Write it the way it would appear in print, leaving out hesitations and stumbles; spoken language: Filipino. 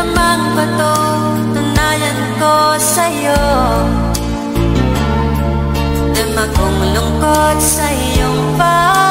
lamang ba to? Tunayan ko sa'yo na magmulungkot sa iyong pag